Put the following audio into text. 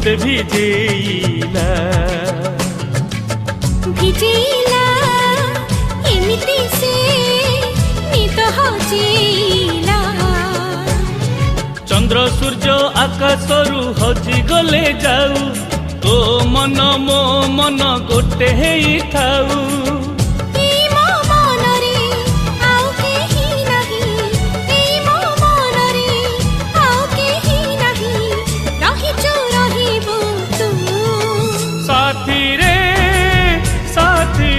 मते भिजेला भिजेला एमिति से नित हजिला चंद्र सूर्य आकाशरू हजि गले जाऊ तो मन मो मन गोटे हेई थाऊ